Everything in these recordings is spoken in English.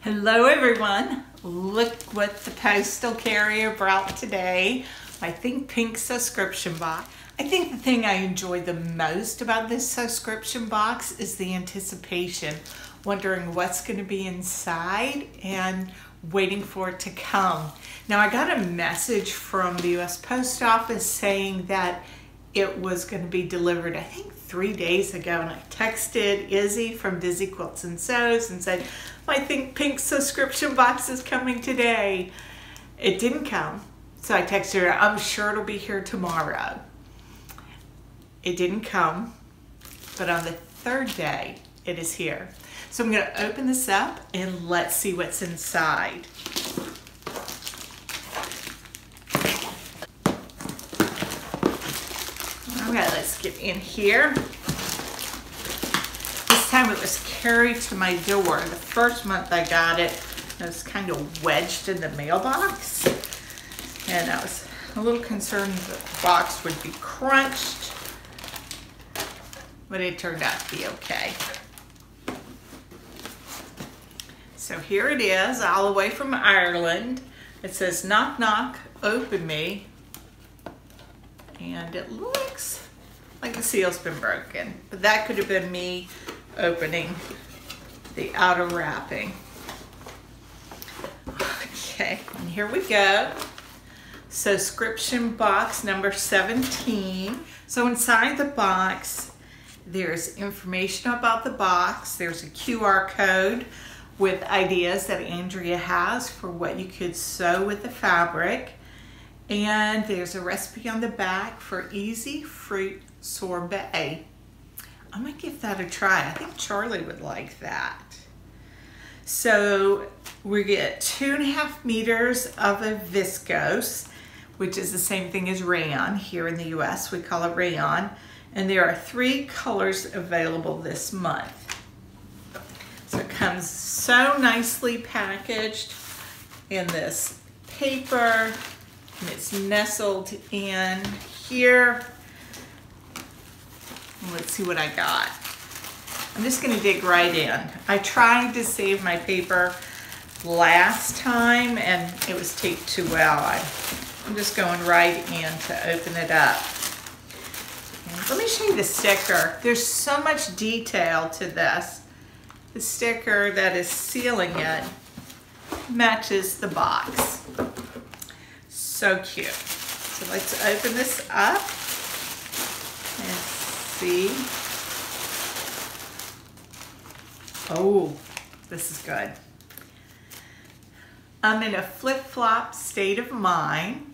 Hello everyone. Look what the postal carrier brought today. My Think Pink subscription box. I think the thing I enjoy the most about this subscription box is the anticipation, wondering what's going to be inside and waiting for it to come. Now I got a message from the US Post Office saying that it was going to be delivered, I think 3 days ago, and I texted Izzy from Dizzy Quilts and Sews and said, my Think Pink subscription box is coming today. It didn't come, so I texted her, I'm sure it'll be here tomorrow. It didn't come, but on the third day, it is here. So I'm going to open this up and let's see what's inside. Okay, let's get in here. This time it was carried to my door. The first month I got it, it was kind of wedged in the mailbox. And I was a little concerned that the box would be crunched, but it turned out to be okay. So here it is, all the way from Ireland. It says, knock, knock, open me. And it looks like the seal's been broken, but that could have been me opening the outer wrapping. Okay, and here we go. Sewscription box number 17. So inside the box, there's information about the box. There's a QR code with ideas that Andrea has for what you could sew with the fabric. And there's a recipe on the back for easy fruit sorbet. I might give that a try. I think Charlie would like that. So we get 2.5 meters of a viscose, which is the same thing as rayon. Here in the US, we call it rayon. And there are 3 colors available this month. So it comes so nicely packaged in this paper. And it's nestled in here. Let's see what I got. I'm just going to dig right in. I tried to save my paper last time and it was taped too well. I'm just going right in to open it up. And let me show you the sticker. There's so much detail to this. The sticker that is sealing it matches the box. So cute. So let's open this up and see. Oh, this is good. I'm in a flip-flop state of mind.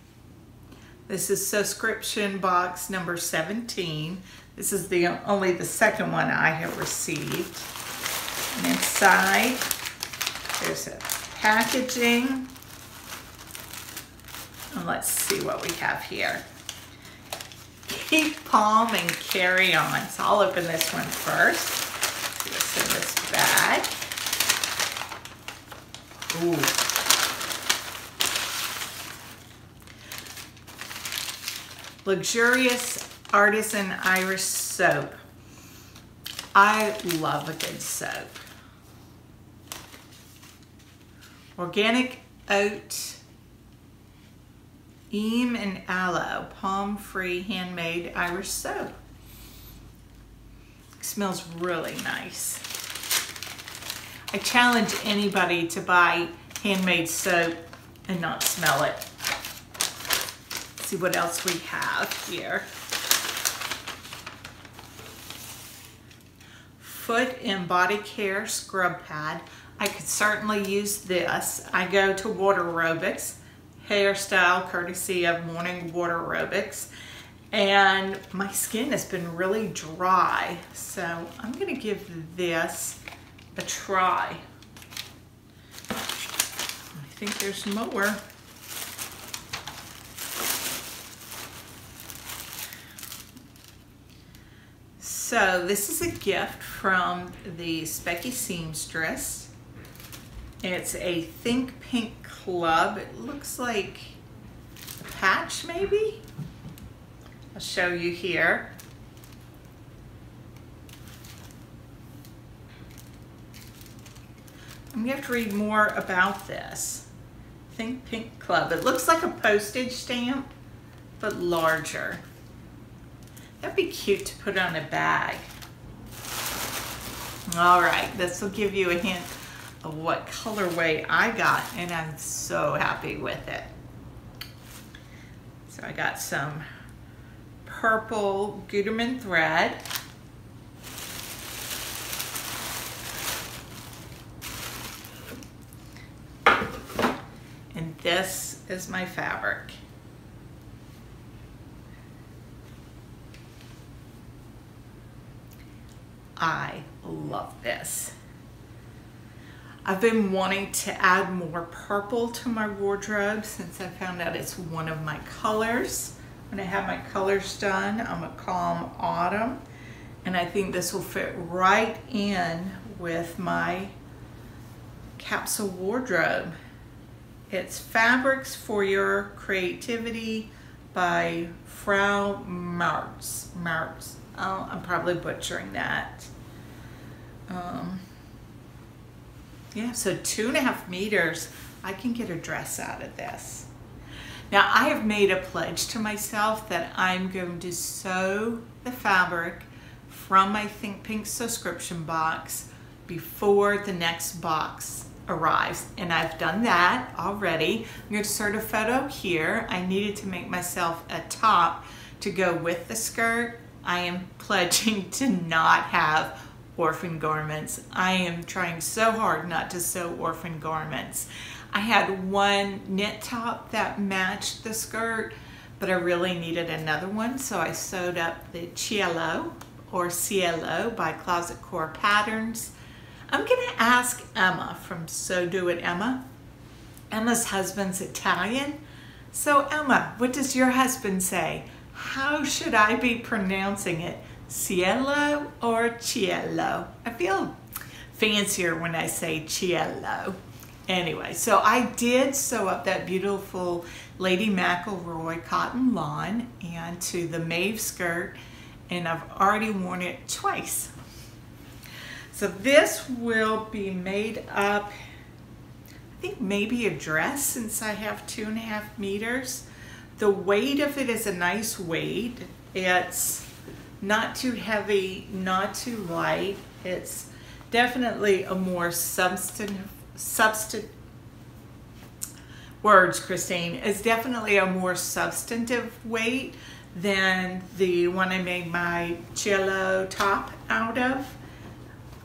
This is Sewscription box number 17. This is only the second one I have received. And inside, there's a packaging. And let's see what we have here. Keep calm and carry on. So I'll open this one first. See what's in this bag. Ooh. Luxurious artisan Irish soap. I love a good soap. Organic oat, Eam and aloe, palm-free handmade Irish soap. It smells really nice. I challenge anybody to buy handmade soap and not smell it. Let's see what else we have here. Foot and body care scrub pad. I could certainly use this. I go to water aerobics. Hairstyle courtesy of Morning Water Aerobics, and my skin has been really dry, so I'm going to give this a try. I think there's more. So this is a gift from the Specky Seamstress. It's a Think Pink Club. It looks like a patch maybe. I'll show you here. I'm You have to read more about this. Think Pink Club. It looks like a postage stamp, but larger. That'd be cute to put on a bag. All right, this will give you a hint of what colorway I got, and I'm so happy with it. So I got some purple Gutermann thread. And this is my fabric. I love this. I've been wanting to add more purple to my wardrobe since I found out it's one of my colors. When I have my colors done, I'm a calm autumn, and I think this will fit right in with my capsule wardrobe. It's Fabrics for Your Creativity by Frau Martz. Oh, I'm probably butchering that. Yeah, so 2.5 meters, I can get a dress out of this. Now, I have made a pledge to myself that I'm going to sew the fabric from my Think Pink subscription box before the next box arrives, and I've done that already. I'm going to insert a photo here. I needed to make myself a top to go with the skirt. I am pledging to not have orphan garments. I am trying so hard not to sew orphan garments. I had one knit top that matched the skirt, but I really needed another one, so I sewed up the Cielo or Cielo by Closet Core Patterns. I'm gonna ask Emma from So Do It Emma. Emma's husband's Italian. So Emma, what does your husband say? How should I be pronouncing it? Cielo or Cielo? I feel fancier when I say Cielo. Anyway, so I did sew up that beautiful Lady McElroy cotton lawn and to the Maeve skirt, and I've already worn it twice. So this will be made up, I think maybe a dress, since I have 2.5 meters. The weight of it is a nice weight. It's not too heavy, not too light. It's definitely a more words, Christine, is definitely a more substantive weight than the one I made my Cielo top out of.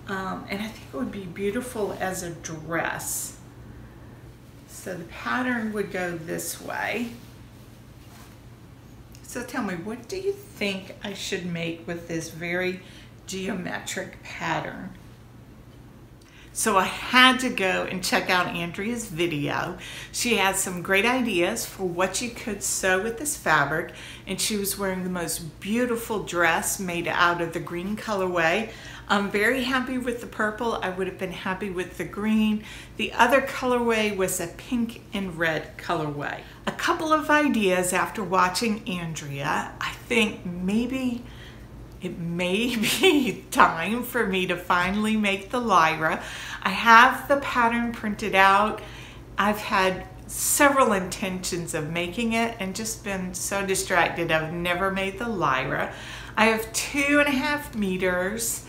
And I think it would be beautiful as a dress. So the pattern would go this way. So tell me, what do you think I should make with this very geometric pattern? So I had to go and check out Andrea's video. She had some great ideas for what you could sew with this fabric, and she was wearing the most beautiful dress made out of the green colorway. I'm very happy with the purple. I would have been happy with the green. The other colorway was a pink and red colorway. A couple of ideas after watching Andrea. I think maybe it may be time for me to finally make the lyra. I have the pattern printed out. I've had several intentions of making it and just been so distracted I've never made the lyra. I have 2.5 meters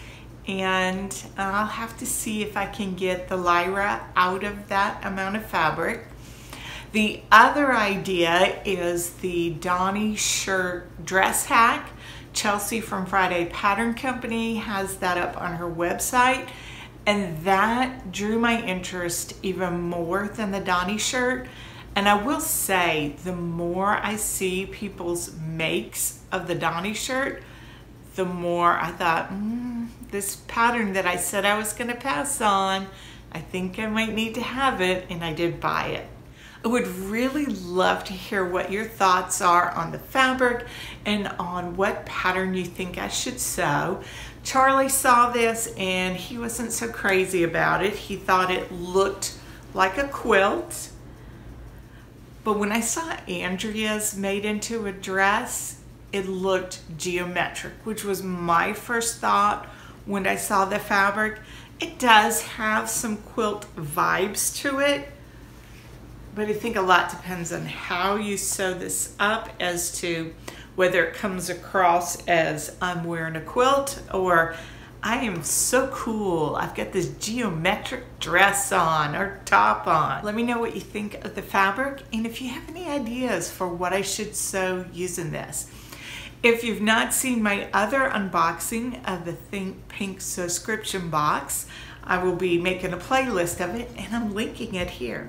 and I'll have to see if I can get the lyra out of that amount of fabric. The other idea is the Donnie shirt dress hack. Chelsea from Friday Pattern Company has that up on her website, and that drew my interest even more than the Donnie shirt. And I will say, the more I see people's makes of the Donnie shirt, the more I thought, this pattern that I said I was going to pass on, I think I might need to have it, and I did buy it. I would really love to hear what your thoughts are on the fabric and on what pattern you think I should sew. Charlie saw this and he wasn't so crazy about it. He thought it looked like a quilt. But when I saw Andrea's made into a dress, it looked geometric, which was my first thought when I saw the fabric. It does have some quilt vibes to it, but I think a lot depends on how you sew this up as to whether it comes across as I'm wearing a quilt or I am so cool, I've got this geometric dress on or top on. Let me know what you think of the fabric and if you have any ideas for what I should sew using this. If you've not seen my other unboxing of the Think Pink Sewscription box, I will be making a playlist of it and I'm linking it here.